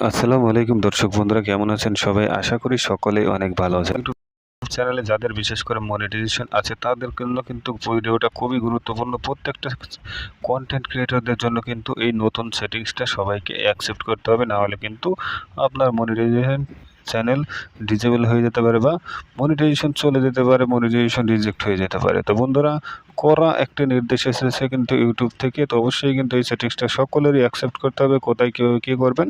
আসসালামু আলাইকুম দর্শক বন্ধুরা, কেমন আছেন সবাই? আশা করি সকলেই অনেক ভালো আছেন। ইউটিউব চ্যানেলে যাদের বিশেষ করে মনিটাইজেশন আছে তাদের জন্য কিন্তু ভিডিওটা খুবই গুরুত্বপূর্ণ। প্রত্যেকটা কন্টেন্ট ক্রিয়েটরদের জন্য কিন্তু এই নতুন সেটিংসটা সবাইকে অ্যাকসেপ্ট করতে হবে, না হলে কিন্তু আপনার মনিটাইজেশন চ্যানেল ডিজেবল হয়ে যেতে পারে বা মনিটাইজেশন চলে যেতে পারে, মনিটাইজেশন রিজেক্ট হয়ে যেতে পারে। তো বন্ধুরা, করা একটা নির্দেশ এসেছে কিন্তু ইউটিউব থেকে, তো অবশ্যই কিন্তু এই সেটিংসটা সকলেরই অ্যাকসেপ্ট করতে হবে। কোথায় কীভাবে কী করবেন,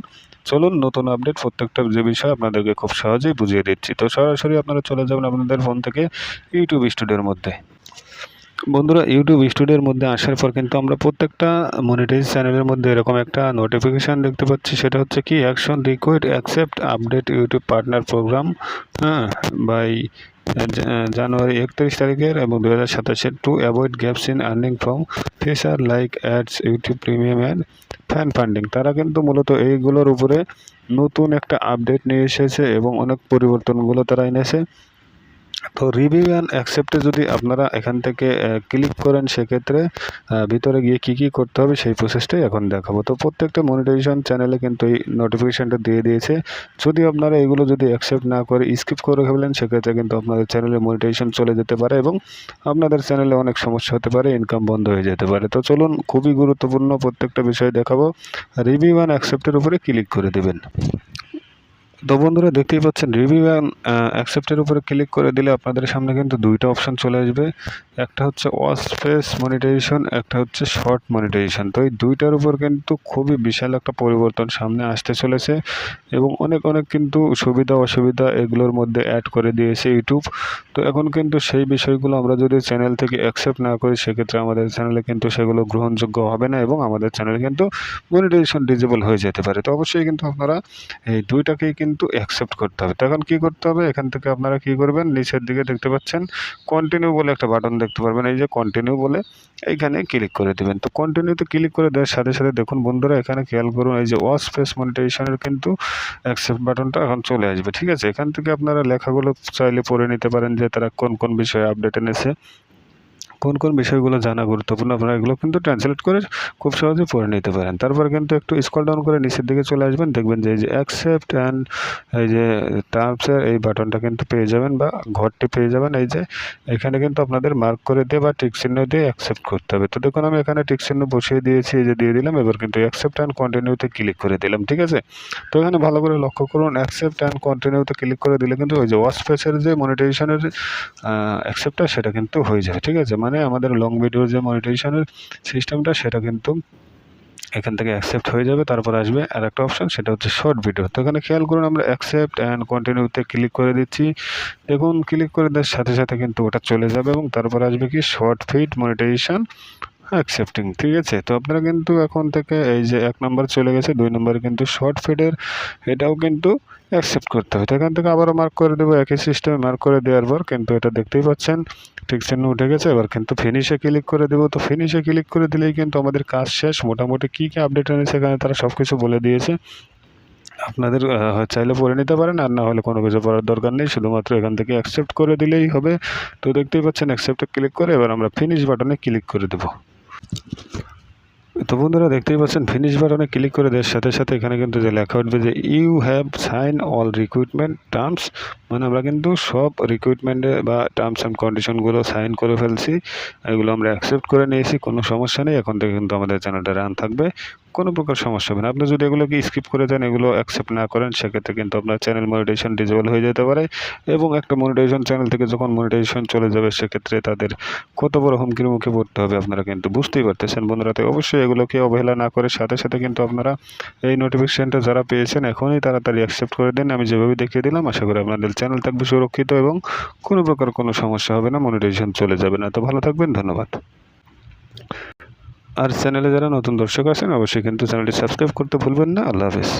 চলুন নতুন আপডেট প্রত্যেকটা যে বিষয় আপনাদেরকে খুব সহজেই বুঝিয়ে দিচ্ছি। তো সরাসরি আপনারা চলে যাবেন আপনাদের ফোন থেকে ইউটিউব স্টুডিওর মধ্যে। বন্ধুরা, ইউটিউব স্টুডিওর মধ্যে আসার পর কিন্তু আমরা প্রত্যেকটা মনিটাইজ চ্যানেলের মধ্যে এরকম একটা নোটিফিকেশান দেখতে পাচ্ছি। সেটা হচ্ছে কি, action request accept update YouTube partner program, by January 31 তারিখের এবং 2027 to avoid gaps in earning from feature like ads, YouTube premium and fan funding. তারা কিন্তু মূলত এইগুলোর উপরে নতুন একটা আপডেট নিয়ে এসেছে এবং অনেক পরিবর্তনগুলো তারা এনেছে। তো রিভিউ অ্যান্ড অ্যাকসেপ্টে যদি আপনারা এখান থেকে ক্লিক করেন, সেক্ষেত্রে ভিতরে গিয়ে কী কী করতে হবে সেই প্রসেসটাই এখন দেখাবো। তো প্রত্যেকটা মনিটাইজেশন চ্যানেলে কিন্তু এই নোটিফিকেশানটা দিয়ে দিয়েছে। যদি আপনারা এগুলো যদি অ্যাকসেপ্ট না করে স্কিপ করে ফেলেন, সেক্ষেত্রে কিন্তু আপনাদের চ্যানেলে মনিটাইজেশন চলে যেতে পারে এবং আপনাদের চ্যানেলে অনেক সমস্যা হতে পারে, ইনকাম বন্ধ হয়ে যেতে পারে। তো চলুন, খুবই গুরুত্বপূর্ণ প্রত্যেকটা বিষয় দেখাবো। রিভিউ অ্যান্ড অ্যাকসেপ্টের উপরে ক্লিক করে দেবেন। তো বন্ধুরা, দেখতেই পাচ্ছেন রিভিউ অ্যান্ড অ্যাকসেপ্টের উপরে ক্লিক করে দিলে আপনাদের সামনে কিন্তু দুইটা অপশন চলে আসবে। একটা হচ্ছে ওয়াচ স্পেস মনিটাইজেশন, একটা হচ্ছে শর্ট মনিটাইজেশন। তো এই দুইটার উপর কিন্তু খুবই বিশাল একটা পরিবর্তন সামনে আসতে চলেছে এবং অনেক অনেক কিন্তু সুবিধা অসুবিধা এগুলোর মধ্যে অ্যাড করে দিয়েছে ইউটিউব। তো এখন কিন্তু সেই বিষয়গুলো আমরা যদি চ্যানেল থেকে অ্যাকসেপ্ট না করি, সেক্ষেত্রে আমাদের চ্যানেলে কিন্তু সেগুলো গ্রহণযোগ্য হবে না এবং আমাদের চ্যানেলে কিন্তু মনিটাইজেশন ডিজেবল হয়ে যেতে পারে। তো অবশ্যই কিন্তু আপনারা এই দুইটাকেই কিন্তু অ্যাকসেপ্ট করতে হবে। তো এখন কী করতে হবে, এখান থেকে আপনারা কী করবেন, নিচের দিকে দেখতে পাচ্ছেন কন্টিনিউ বলে একটা বাটন দেখতে পারবেন। এই যে কন্টিনিউ বলে এইখানে ক্লিক করে দেবেন। তো কন্টিনিউতে ক্লিক করে দেওয়ার সাথে সাথে দেখুন বন্ধুরা, এখানে খেয়াল করুন, এই যে ওয়াচ স্পেস মনিটাইজেশনের কিন্তু অ্যাকসেপ্ট বাটনটা এখন চলে আসবে। ঠিক আছে, এখান থেকে আপনারা লেখাগুলো চাইলে পড়ে নিতে পারেন যে তারা কোন কোন বিষয়ে আপডেট এনেছে, কোন কোন বিষয়গুলো জানা গুরুত্বপূর্ণ। আপনারা এগুলো কিন্তু ট্রান্সলেট করে খুব সহজে পড়ে নিতে পারেন। তারপর কিন্তু একটু স্ক্রল ডাউন করে নিচের দিকে চলে আসবেন, দেখবেন যে এই যে অ্যাকসেপ্ট অ্যান্ড এই যে টার্মসের এই বাটনটা কিন্তু পেয়ে যাবেন বা ঘরটি পেয়ে যাবেন। এই যে এখানে কিন্তু আপনাদের মার্ক করে দিয়ে বা টিক চিহ্ন দিয়ে অ্যাকসেপ্ট করতে হবে। তো দেখুন, আমি এখানে টিক চিহ্ন বসিয়ে দিয়েছি, এই যে দিয়ে দিলাম। এবার কিন্তু অ্যাকসেপ্ট অ্যান্ড কন্টিনিউতে ক্লিক করে দিলাম। ঠিক আছে, তো এখানে ভালো করে লক্ষ্য করুন, অ্যাকসেপ্ট অ্যান্ড কন্টিনিউতে ক্লিক করে দিলে কিন্তু ওই যে ওয়াচ স্পেসের যে মনিটাইজেশনের অ্যাকসেপ্টটা সেটা কিন্তু হয়ে যাবে। ঠিক আছে, মানে আমাদের লং ভিডিওর যে মনিটাইজেশনের সিস্টেমটা সেটা কিন্তু এখান থেকে অ্যাকসেপ্ট হয়ে যাবে। তারপর আসবে আর একটা অপশান, সেটা হচ্ছে শর্ট ভিডিও। তো এখানে খেয়াল করুন, আমরা অ্যাকসেপ্ট অ্যান্ড কন্টিনিউতে ক্লিক করে দিচ্ছি। দেখুন, ক্লিক করে দেওয়ার সাথে সাথে কিন্তু ওটা চলে যাবে এবং তারপর আসবে কি, শর্ট ফিড মনিটাইজেশন অ্যাকসেপ্টিং। ঠিক আছে, তো আপনারা কিন্তু এখন থেকে এই যে 1 নম্বর চলে গেছে, 2 নম্বরে কিন্তু শর্ট ফিডের এটাও কিন্তু অ্যাকসেপ্ট করতে হবে। তো এখান থেকে আবারও মার্ক করে দেবো, একই সিস্টেমে মার্ক করে দেওয়ার পর কিন্তু এটা দেখতেই পাচ্ছেন ঠিক চিহ্ন উঠে গেছে। এবার কিন্তু ফিনিশে ক্লিক করে দেবো। তো ফিনিশে ক্লিক করে দিলেই কিন্তু আমাদের কাজ শেষ। মোটামুটি কী কী আপডেট এনেছে এখানে তারা সব কিছু বলে দিয়েছে। আপনাদের চাইলে পড়ে নিতে পারেন, আর না হলে কোনো কিছু পড়ার দরকার নেই, শুধুমাত্র এখান থেকে অ্যাকসেপ্ট করে দিলেই হবে। তো দেখতেই পাচ্ছেন অ্যাকসেপ্টে ক্লিক করে এবার আমরা ফিনিশ বাটনে ক্লিক করে দেবো। তো বন্ধুরা, দেখতেই পাচ্ছেন ফিনিশ বাটনে ক্লিক করে দেওয়ার সাথে সাথে এখানে কিন্তু যে লেখা উঠবে যে you have sign all recruitment terms, মানে আমরা কিন্তু সব রিক্রুটমেন্টে বা টার্মস অ্যান্ড কন্ডিশনগুলো সাইন করে ফেলছি, এগুলো আমরা অ্যাকসেপ্ট করে নিয়েছি, কোনো সমস্যা নেই। এখন থেকে কিন্তু আমাদের চ্যানেলটা রান থাকবে, কোনো প্রকার সমস্যা হবে না। আপনি যদি এগুলোকে স্কিপ করে দেন, এগুলো অ্যাকসেপ্ট না করেন, সেক্ষেত্রে কিন্তু আপনার চ্যানেল মনিটাইজেশন ডিজেবল হয়ে যেতে পারে এবং একটা মনিটাইজেশন চ্যানেল থেকে যখন মনিটাইজেশন চলে যাবে, সেক্ষেত্রে তাদের কত বড় হুমকির মুখে পড়তে হবে আপনারা কিন্তু বুঝতেই পারতেছেন বন্ধুরা। তো অবশ্যই এগুলোকে অবহেলা না করে সাথে সাথে কিন্তু আপনারা এই নোটিফিকেশানটা যারা পেয়েছেন এখনই তাড়াতাড়ি অ্যাকসেপ্ট করে দিন। আমি যেভাবে দেখিয়ে দিলাম, আশা করি আপনাদের চ্যানেল থাকবে সুরক্ষিত এবং কোনো প্রকার কোনো সমস্যা হবে না, মনিটাইজেশন চলে যাবে না। তো ভালো থাকবেন, ধন্যবাদ। আর চ্যানেলে যারা নতুন দর্শক আছেন, অবশ্যই কিন্তু চ্যানেলটি সাবস্ক্রাইব করতে ভুলবেন না। আল্লাহ হাফেজ।